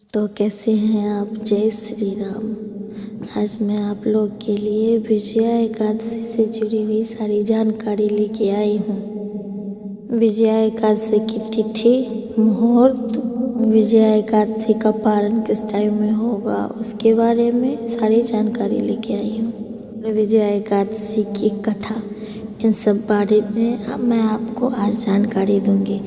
तो कैसे हैं आप। जय श्री राम। आज मैं आप लोग के लिए विजया एकादशी से जुड़ी हुई सारी जानकारी लेके आई हूँ। विजया एकादशी की तिथि, मुहूर्त, विजया एकादशी का पारण किस टाइम में होगा, उसके बारे में सारी जानकारी लेके आई हूँ। विजया एकादशी की कथा, इन सब बारे में मैं आपको आज जानकारी दूंगी।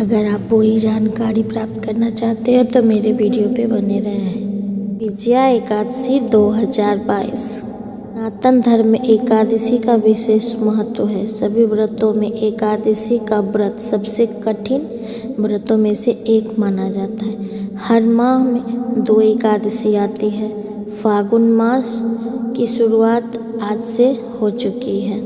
अगर आप पूरी जानकारी प्राप्त करना चाहते हो तो मेरे वीडियो पे बने रहें। विजया एकादशी 2022। सनातन धर्म में एकादशी का विशेष महत्व है। सभी व्रतों में एकादशी का व्रत सबसे कठिन व्रतों में से एक माना जाता है। हर माह में 2 एकादशी आती है। फागुन मास की शुरुआत आज से हो चुकी है।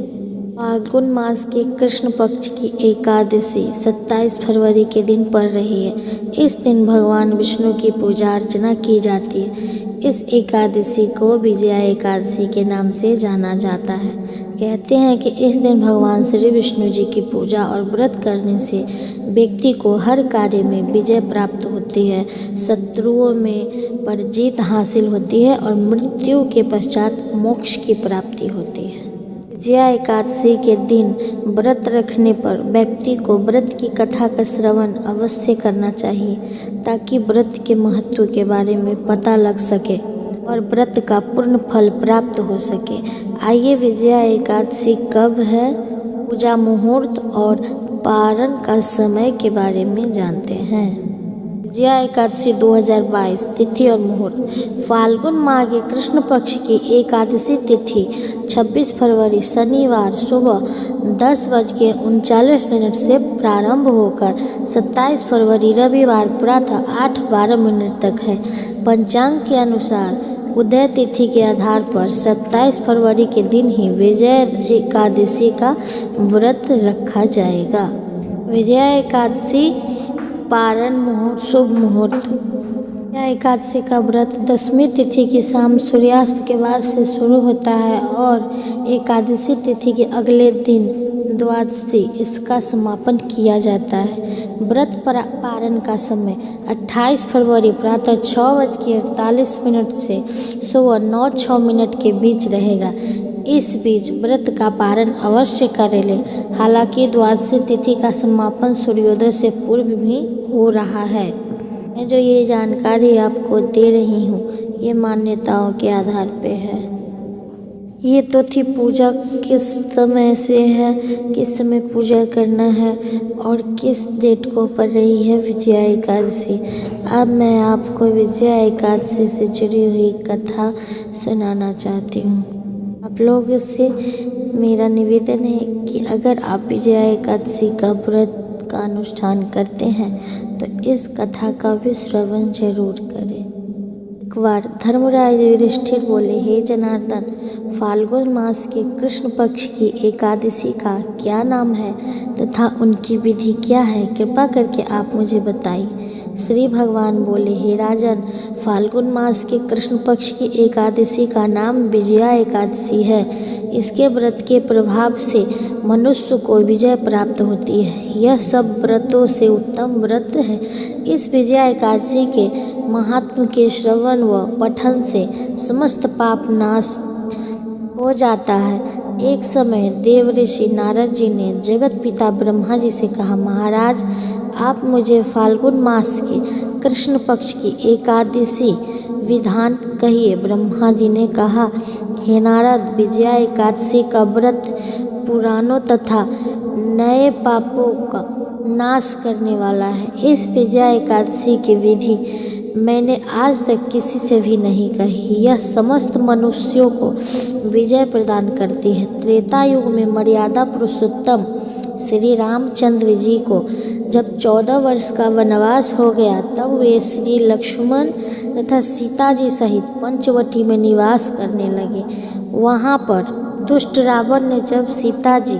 फाल्गुन मास के कृष्ण पक्ष की एकादशी 27 फरवरी के दिन पड़ रही है। इस दिन भगवान विष्णु की पूजा अर्चना की जाती है। इस एकादशी को विजया एकादशी के नाम से जाना जाता है। कहते हैं कि इस दिन भगवान श्री विष्णु जी की पूजा और व्रत करने से व्यक्ति को हर कार्य में विजय प्राप्त होती है, शत्रुओं में पर जीत हासिल होती है और मृत्यु के पश्चात मोक्ष की प्राप्ति होती है। विजया एकादशी के दिन व्रत रखने पर व्यक्ति को व्रत की कथा का श्रवण अवश्य करना चाहिए, ताकि व्रत के महत्व के बारे में पता लग सके और व्रत का पूर्ण फल प्राप्त हो सके। आइए विजया एकादशी कब है, पूजा मुहूर्त और पारण का समय के बारे में जानते हैं। विजया एकादशी 2022 तिथि और मुहूर्त। फाल्गुन माह के कृष्ण पक्ष की एकादशी तिथि 26 फरवरी शनिवार सुबह 10:39 से प्रारंभ होकर 27 फरवरी रविवार प्रातः 8:12 तक है। पंचांग के अनुसार उदय तिथि के आधार पर 27 फरवरी के दिन ही विजया एकादशी का व्रत रखा जाएगा। विजया एकादशी पारण मुहूर्त, शुभ मुहूर्त। विजया एकादशी का व्रत 10वीं तिथि की शाम सूर्यास्त के बाद से शुरू होता है और एकादशी तिथि के अगले दिन द्वादशी इसका समापन किया जाता है। व्रत पारण का समय 28 फरवरी प्रातः 6:48 से सुबह 9:06 के बीच रहेगा। इस बीच व्रत का पारण अवश्य कर लें। हालांकि द्वादशी तिथि का समापन सूर्योदय से पूर्व भी हो रहा है। मैं जो ये जानकारी आपको दे रही हूँ, ये मान्यताओं के आधार पे है। ये तो थी पूजा किस समय से है, किस समय पूजा करना है और किस डेट को पड़ रही है विजया एकादशी। अब मैं आपको विजया एकादशी से जुड़ी हुई कथा सुनाना चाहती हूँ। आप लोगों से मेरा निवेदन है कि अगर आप विजया एकादशी का व्रत का अनुष्ठान करते हैं तो इस कथा का भी श्रवण जरूर करें। एक बार धर्मराज युधिष्ठिर बोले, हे जनार्दन, फाल्गुन मास के कृष्ण पक्ष की एकादशी का क्या नाम है तथा उनकी विधि क्या है, कृपा करके आप मुझे बताइए। श्री भगवान बोले, हे राजन, फाल्गुन मास के कृष्ण पक्ष की एकादशी का नाम विजया एकादशी है। इसके व्रत के प्रभाव से मनुष्य को विजय प्राप्त होती है। यह सब व्रतों से उत्तम व्रत है। इस विजया एकादशी के महात्म के श्रवण व पठन से समस्त पाप नाश हो जाता है। एक समय देव ऋषि नारद जी ने जगत पिता ब्रह्मा जी से कहा, महाराज, आप मुझे फाल्गुन मास के कृष्ण पक्ष की एकादशी विधान कहिए। ब्रह्मा जी ने कहा, हे नारद, विजया एकादशी का व्रत पुरानों तथा नए पापों का नाश करने वाला है। इस विजया एकादशी की विधि मैंने आज तक किसी से भी नहीं कही। यह समस्त मनुष्यों को विजय प्रदान करती है। त्रेता युग में मर्यादा पुरुषोत्तम श्री रामचंद्र जी को जब 14 वर्ष का वनवास हो गया, तब वे श्री लक्ष्मण तथा सीता जी सहित पंचवटी में निवास करने लगे। वहाँ पर दुष्ट रावण ने जब सीता जी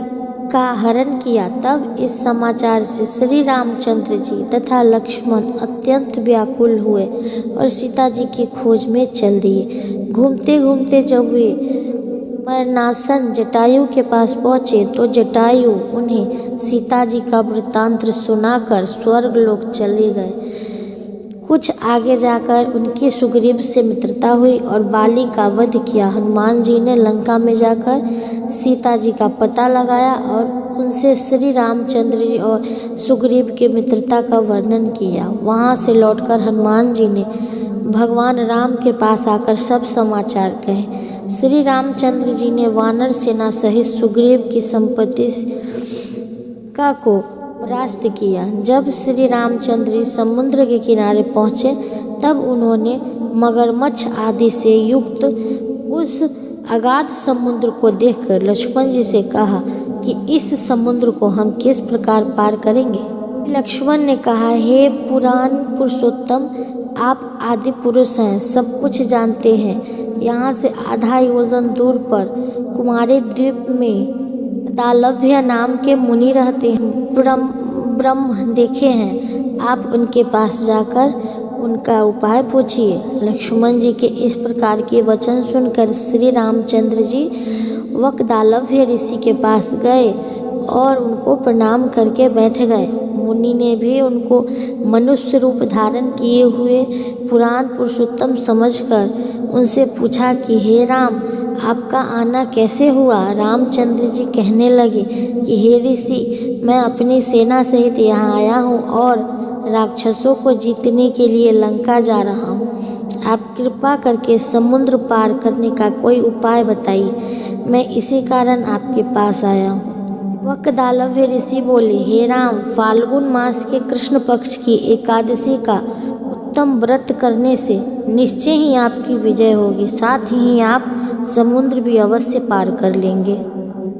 का हरण किया, तब इस समाचार से श्री रामचंद्र जी तथा लक्ष्मण अत्यंत व्याकुल हुए और सीता जी की खोज में चल दिए। घूमते घूमते जब वे मरणासन जटायु के पास पहुँचे तो जटायु उन्हें सीता जी का वृत्तांत सुनाकर स्वर्ग लोक चले गए। कुछ आगे जाकर उनकी सुग्रीव से मित्रता हुई और बाली का वध किया। हनुमान जी ने लंका में जाकर सीता जी का पता लगाया और उनसे श्री रामचंद्र जी और सुग्रीव की मित्रता का वर्णन किया। वहां से लौटकर हनुमान जी ने भगवान राम के पास आकर सब समाचार कहे। श्री रामचंद्र जी ने वानर सेना सहित सुग्रीव की संपत्ति का को परास्त किया। जब श्री रामचंद्र जी समुद्र के किनारे पहुँचे तब उन्होंने मगरमच्छ आदि से युक्त उस अगाध समुद्र को देखकर लक्ष्मण जी से कहा कि इस समुद्र को हम किस प्रकार पार करेंगे। लक्ष्मण ने कहा, हे पुराण पुरुषोत्तम, आप आदि पुरुष हैं, सब कुछ जानते हैं। यहाँ से आधा योजन दूर पर कुमारी द्वीप में दालव्य नाम के मुनि रहते हैं। ब्रह्म देखे हैं, आप उनके पास जाकर उनका उपाय पूछिए। लक्ष्मण जी के इस प्रकार के वचन सुनकर श्री रामचंद्र जी वकदालव्य ऋषि के पास गए और उनको प्रणाम करके बैठ गए। मुनि ने भी उनको मनुष्य रूप धारण किए हुए पुराण पुरुषोत्तम समझकर उनसे पूछा कि हे राम, आपका आना कैसे हुआ। रामचंद्र जी कहने लगे कि हे ऋषि, मैं अपनी सेना सहित यहाँ आया हूँ और राक्षसों को जीतने के लिए लंका जा रहा हूँ। आप कृपा करके समुद्र पार करने का कोई उपाय बताइए, मैं इसी कारण आपके पास आया हूँ। वकदालव्य ऋषि बोले, हे राम, फाल्गुन मास के कृष्ण पक्ष की एकादशी का उत्तम व्रत करने से निश्चय ही आपकी विजय होगी, साथ ही आप समुद्र भी अवश्य पार कर लेंगे।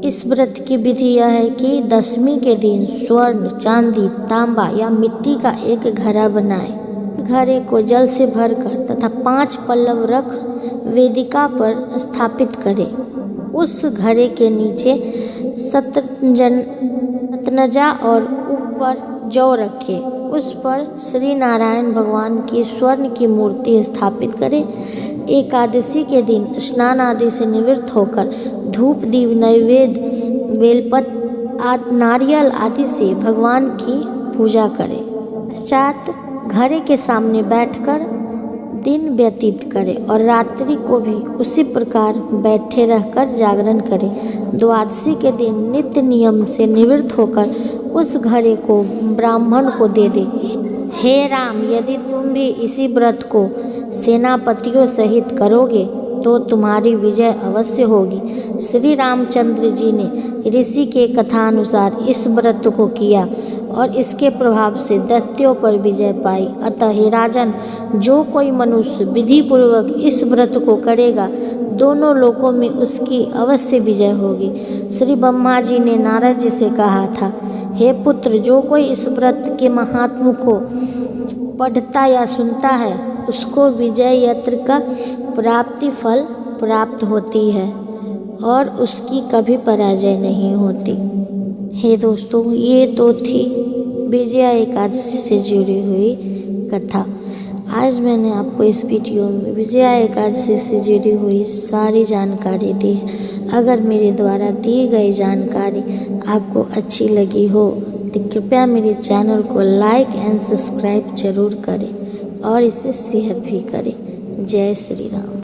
इस व्रत की विधि यह है कि दशमी के दिन स्वर्ण, चांदी, तांबा या मिट्टी का एक घड़ा बनाएं। इस घड़े को जल से भरकर तथा 5 पल्लव रख वेदिका पर स्थापित करें। उस घड़े के नीचे सतनजा और ऊपर जौ रखें। उस पर श्री नारायण भगवान की स्वर्ण की मूर्ति स्थापित करें। एकादशी के दिन स्नान आदि से निवृत्त होकर धूप, दीप, नैवेद्य, बेलपत्र, नारियल आदि से भगवान की पूजा करें। पश्चात घड़े के सामने बैठकर दिन व्यतीत करें और रात्रि को भी उसी प्रकार बैठे रहकर जागरण करें। द्वादशी के दिन नित्य नियम से निवृत्त होकर उस घड़े को ब्राह्मण को दे दे। हे राम, यदि तुम भी इसी व्रत को सेनापतियों सहित करोगे तो तुम्हारी विजय अवश्य होगी। श्री रामचंद्र जी ने ऋषि के कथानुसार इस व्रत को किया और इसके प्रभाव से दैत्यों पर विजय पाई। अतः हे राजन, जो कोई मनुष्य विधि पूर्वक इस व्रत को करेगा, दोनों लोकों में उसकी अवश्य विजय होगी। श्री ब्रह्मा जी ने नारद जी से कहा था, हे पुत्र, जो कोई इस व्रत के महात्म्य को पढ़ता या सुनता है, उसको विजय यत्र का प्राप्ति फल प्राप्त होती है और उसकी कभी पराजय नहीं होती। हे दोस्तों, ये तो थी विजया एकादशी से जुड़ी हुई कथा। आज मैंने आपको इस वीडियो में विजया एकादशी से जुड़ी हुई सारी जानकारी दी है। अगर मेरे द्वारा दी गई जानकारी आपको अच्छी लगी हो तो कृपया मेरे चैनल को लाइक एंड सब्सक्राइब जरूर करें और इसे शेयर भी करें। जय श्री राम।